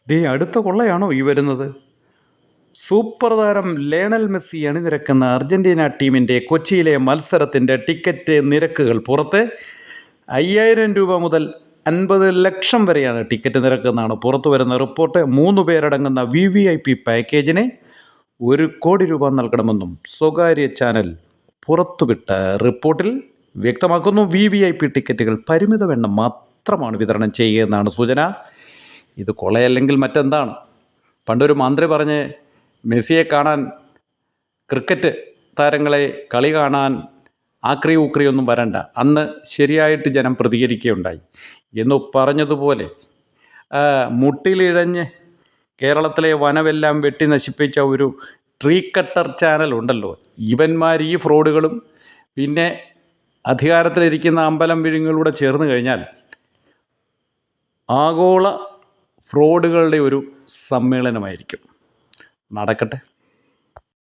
ദേ അടുത്ത കൊള്ളയാണോ ഈ വരുന്നത്? സൂപ്പർ താരം ലയണൽ മെസ്സി അണിനിരക്കുന്ന അർജന്റീന ടീമിൻ്റെ കൊച്ചിയിലെ മത്സരത്തിൻ്റെ ടിക്കറ്റ് നിരക്കുകൾ പുറത്ത്. 5,000 രൂപ മുതൽ 50 ലക്ഷം വരെയാണ് ടിക്കറ്റ് നിരക്കെന്നാണ് പുറത്തു വരുന്ന റിപ്പോർട്ട്. 3 പേരടങ്ങുന്ന VVIP പാക്കേജിന് 1 കോടി രൂപ നൽകണമെന്നും സ്വകാര്യ ചാനൽ പുറത്തുവിട്ട റിപ്പോർട്ടിൽ വ്യക്തമാക്കുന്നു. VVIP ടിക്കറ്റുകൾ പരിമിതമെണ്ണം മാത്രമാണ് വിതരണം ചെയ്യുകയെന്നാണ് സൂചന. ഇത് കൊള്ളയല്ലെങ്കിൽ മറ്റെന്താണ്? പണ്ടൊരു മന്ത്രി പറഞ്ഞ് മെസ്സിയെ കാണാൻ, ക്രിക്കറ്റ് താരങ്ങളെ കളി കാണാൻ ആക്രി ഊക്രിയൊന്നും വരണ്ട, അന്ന് ശരിയായിട്ട് ജനം പ്രതികരിക്കുകയുണ്ടായി എന്നു പറഞ്ഞതുപോലെ മുട്ടിലിഴഞ്ഞ് കേരളത്തിലെ വനമെല്ലാം വെട്ടി നശിപ്പിച്ച ഒരു ട്രീ കട്ടർ ചാനൽ ഉണ്ടല്ലോ, ഇവന്മാർ ഈ ഫ്രോഡുകളും പിന്നെ അധികാരത്തിലിരിക്കുന്ന അമ്പലം വിഴുങ്ങലൂടെ ചേർന്ന് കഴിഞ്ഞാൽ ആഗോള ഫ്രോഡുകളുടെ ഒരു സമ്മേളനമായിരിക്കും. നടക്കട്ടെ.